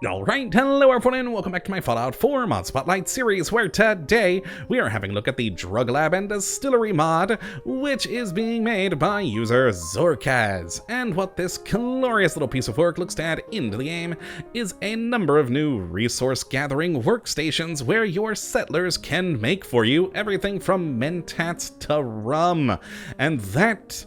Alright, hello everyone and welcome back to my Fallout 4 Mod Spotlight series, where today we are having a look at the Drug Lab and Distillery mod, which is being made by user Zorkaz. And what this glorious little piece of work looks to add into the game is a number of new resource gathering workstations where your settlers can make for you everything from mentats to rum. And that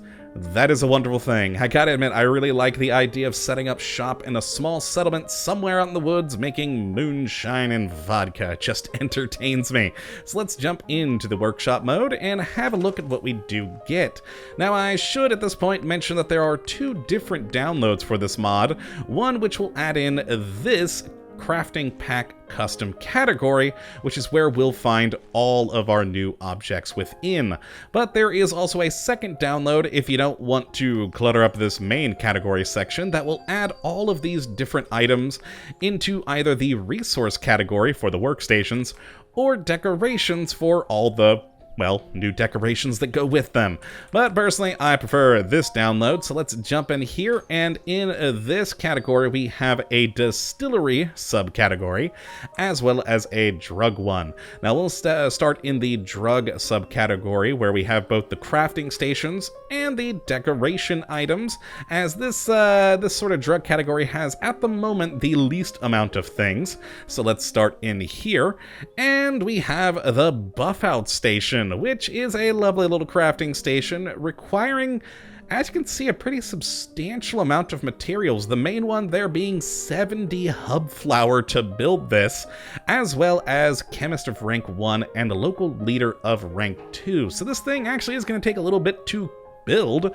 is a wonderful thing. I gotta admit, I really like the idea of setting up shop in a small settlement somewhere out in the woods making moonshine and vodka. It just entertains me. So let's jump into the workshop mode and have a look at what we do get. Now I should at this point mention that there are two different downloads for this mod. One which will add in this crafting pack custom category, which is where we'll find all of our new objects within. But there is also a second download if you don't want to clutter up this main category section that will add all of these different items into either the resource category for the workstations or decorations for all the new decorations that go with them. But personally, I prefer this download, so let's jump in here, and in this category we have a distillery subcategory, as well as a drug one. Now we'll start in the drug subcategory, where we have both the crafting stations and the decoration items, as this sort of drug category has, at the moment, the least amount of things. So let's start in here, and we have the buffout station, which is a lovely little crafting station requiring, as you can see, a pretty substantial amount of materials. The main one there being 70 hub flour to build this, as well as chemist of rank 1 and a local leader of rank 2. So this thing actually is going to take a little bit to build,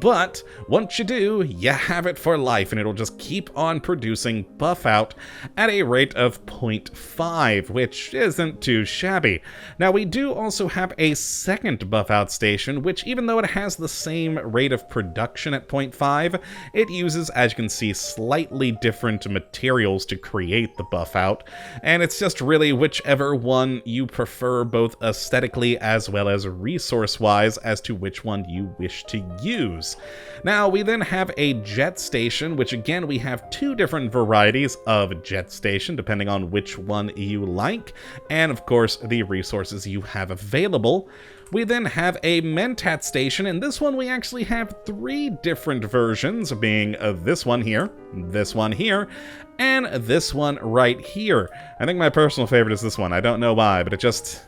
but once you do, you have it for life, and it'll just keep on producing buffout at a rate of 0.5, which isn't too shabby. Now we do also have a second buffout station, which, even though it has the same rate of production at 0.5, it uses, as you can see, slightly different materials to create the buffout, and it's just really whichever one you prefer, both aesthetically as well as resource-wise, as to which one you wish to use. Now we then have a jet station, which again we have two different varieties of jet station depending on which one you like, and of course the resources you have available. We then have a mentat station, and this one we actually have three different versions, being this one here, and this one right here. I think my personal favorite is this one. I don't know why, but it just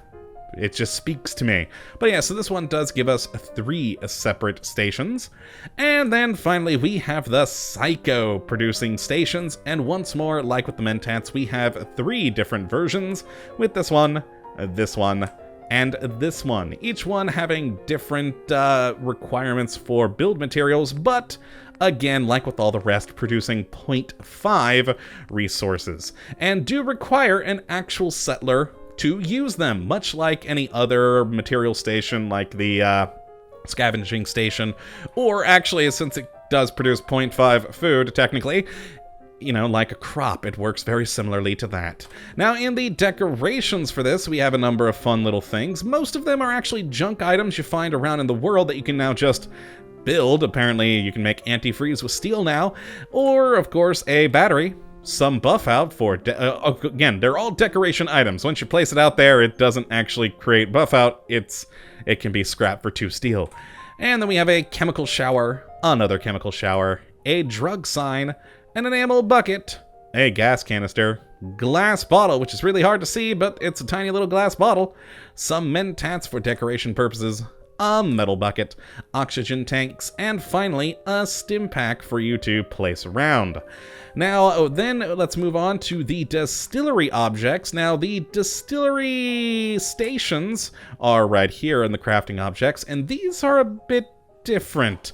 speaks to me. But yeah, so this one does give us three separate stations. And then finally we have the psycho producing stations, and once more, like with the mentats, we have three different versions, with this one, and this one. Each one having different requirements for build materials, but again, like with all the rest, producing 0.5 resources, and do require an actual settler to use them, much like any other material station like the scavenging station, or actually, since it does produce 0.5 food, technically, you know, like a crop, it works very similarly to that. Now, in the decorations for this, we have a number of fun little things. Most of them are actually junk items you find around in the world that you can now just build. Apparently, you can make antifreeze with steel now, or, of course, a battery, some buffout for, again, they're all decoration items. Once you place it out there, it doesn't actually create buffout, it can be scrap for 2 steel. And then we have a chemical shower, another chemical shower, a drug sign, an enamel bucket, a gas canister, glass bottle, which is really hard to see, but it's a tiny little glass bottle, some mentats for decoration purposes, a metal bucket, oxygen tanks, and finally a stim pack for you to place around. Now, then let's move on to the distillery objects. Now, the distillery stations are right here in the crafting objects, and these are a bit different.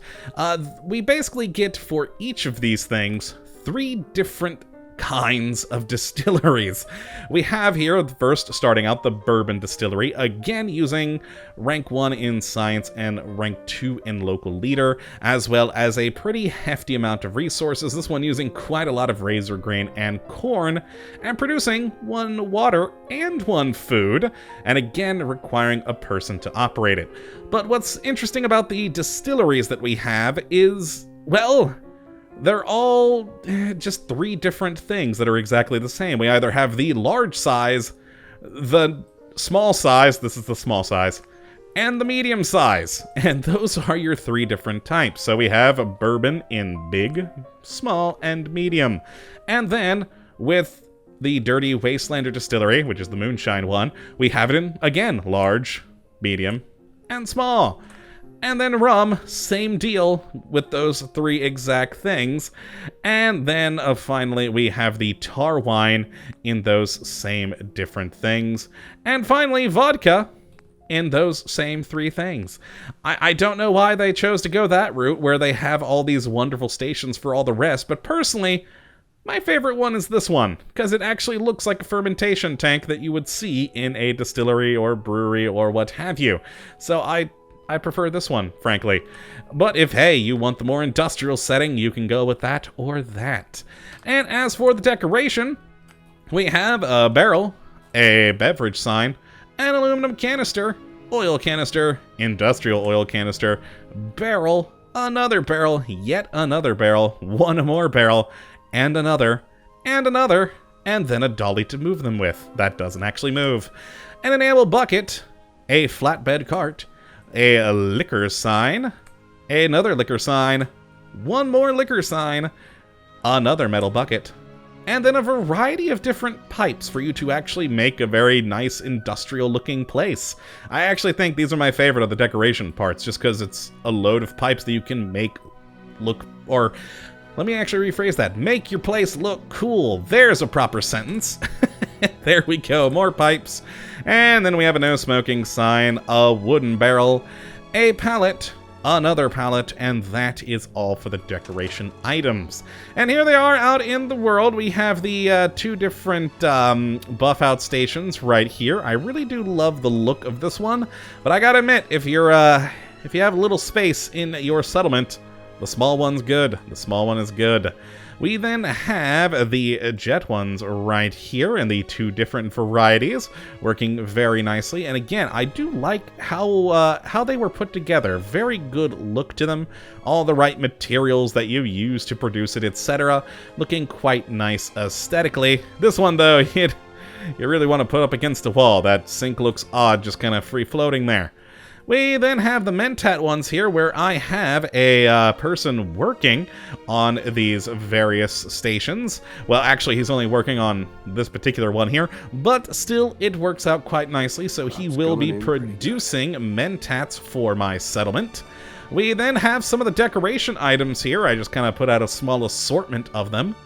We basically get, for each of these things, 3 different kinds of distilleries. We have here, first starting out, the bourbon distillery, again using rank 1 in science and rank 2 in local leader, as well as a pretty hefty amount of resources, this one using quite a lot of razor grain and corn, and producing 1 water and 1 food, and again requiring a person to operate it. But what's interesting about the distilleries that we have is, well, they're all just 3 different things that are exactly the same. We either have the large size, the small size, this is the small size, and the medium size. And those are your 3 different types. So we have a bourbon in big, small, and medium. And then with the Dirty Wastelander Distillery, which is the moonshine one, we have it in, again, large, medium, and small. And then rum, same deal with those 3 exact things. And then finally, we have the tar wine in those same different things. And finally, vodka in those same 3 things. I don't know why they chose to go that route where they have all these wonderful stations for all the rest, but personally, my favorite one is this one, because it actually looks like a fermentation tank that you would see in a distillery or brewery or what have you. So I prefer this one, frankly. But if, hey, you want the more industrial setting, you can go with that or that. And as for the decoration, we have a barrel, a beverage sign, an aluminum canister, oil canister, industrial oil canister, barrel, another barrel, yet another barrel, one more barrel, and another, and another, and then a dolly to move them with. That doesn't actually move. An enamel bucket, a flatbed cart, a liquor sign, another liquor sign, one more liquor sign, another metal bucket, and then a variety of different pipes for you to actually make a very nice industrial-looking place. I actually think these are my favorite of the decoration parts, just because it's a load of pipes that you can make look, or let me actually rephrase that, make your place look cool. There's a proper sentence. There we go, more pipes. And then we have a no smoking sign, a wooden barrel, a pallet, another pallet, and that is all for the decoration items. And here they are out in the world. We have the 2 different buff-out stations right here. I really do love the look of this one, but I gotta admit, if you have a little space in your settlement, the small one's good. The small one is good. We then have the jet ones right here in the 2 different varieties, working very nicely. And again, I do like how they were put together. Very good look to them. All the right materials that you use to produce it, etc. Looking quite nice aesthetically. This one, though, you really want to put up against the wall. That sink looks odd, just kind of free-floating there. We then have the mentat ones here, where I have a person working on these various stations. Well, actually, he's only working on this particular one here, but still, it works out quite nicely, so he will be producing mentats for my settlement. We then have some of the decoration items here. I just kind of put out a small assortment of them.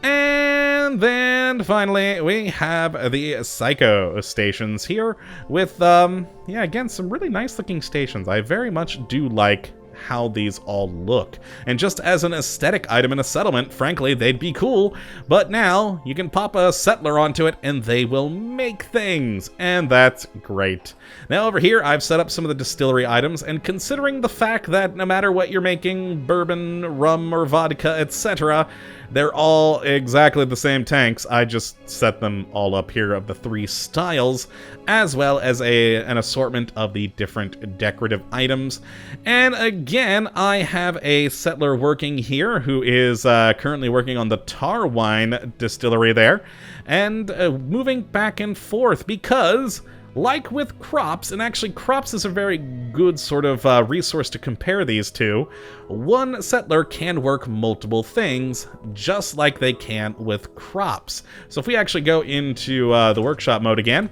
And then, finally, we have the Psycho stations here with, yeah, again, some really nice-looking stations. I very much do like how these all look. And just as an aesthetic item in a settlement, frankly, they'd be cool. But now, you can pop a settler onto it, and they will make things. And that's great. Now, over here, I've set up some of the distillery items, and considering the fact that no matter what you're making, bourbon, rum, or vodka, etc., they're all exactly the same tanks. I just set them all up here of the 3 styles, as well as an assortment of the different decorative items. And again, I have a settler working here who is currently working on the tar wine distillery there, and moving back and forth because, like with crops, and actually crops is a very good sort of resource to compare these to, one settler can work multiple things, just like they can with crops. So if we actually go into the workshop mode again,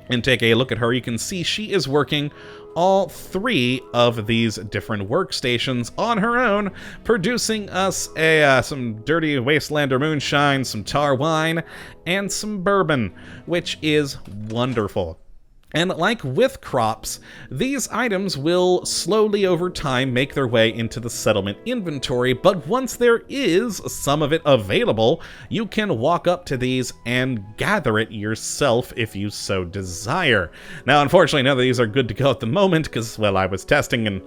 and take a look at her, you can see she is working all 3 of these different workstations on her own, producing us some Dirty Wastelander moonshine, some tar wine, and some bourbon, which is wonderful. And like with crops, these items will slowly over time make their way into the settlement inventory, but once there is some of it available, you can walk up to these and gather it yourself if you so desire. Now, unfortunately, none of these are good to go at the moment because, well, I was testing and,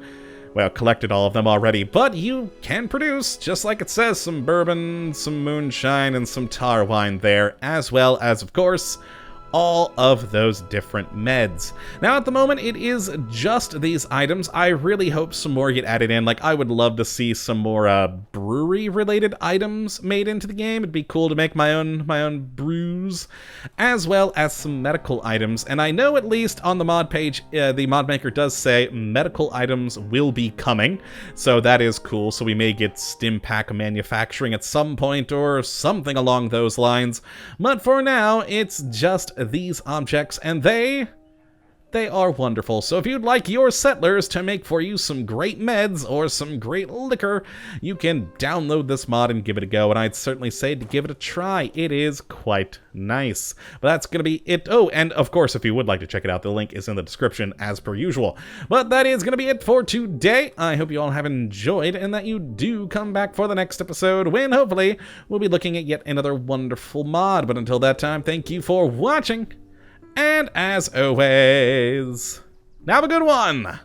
well, collected all of them already, but you can produce, just like it says, some bourbon, some moonshine, and some tar wine there, as well as, of course, all of those different meds. Now, at the moment, it is just these items. I really hope some more get added in. Like, I would love to see some more brewery-related items made into the game. It'd be cool to make my own brews, as well as some medical items. And I know, at least on the mod page, the mod maker does say medical items will be coming, so that is cool. So we may get stim pack manufacturing at some point or something along those lines. But for now, it's just these objects, and they are wonderful. So if you'd like your settlers to make for you some great meds or some great liquor, you can download this mod and give it a go, and I'd certainly say to give it a try. It is quite nice. But that's going to be it. Oh, and of course, if you would like to check it out, the link is in the description as per usual. But that is going to be it for today. I hope you all have enjoyed and that you do come back for the next episode when hopefully we'll be looking at yet another wonderful mod. But until that time, thank you for watching. And as always, have a good one!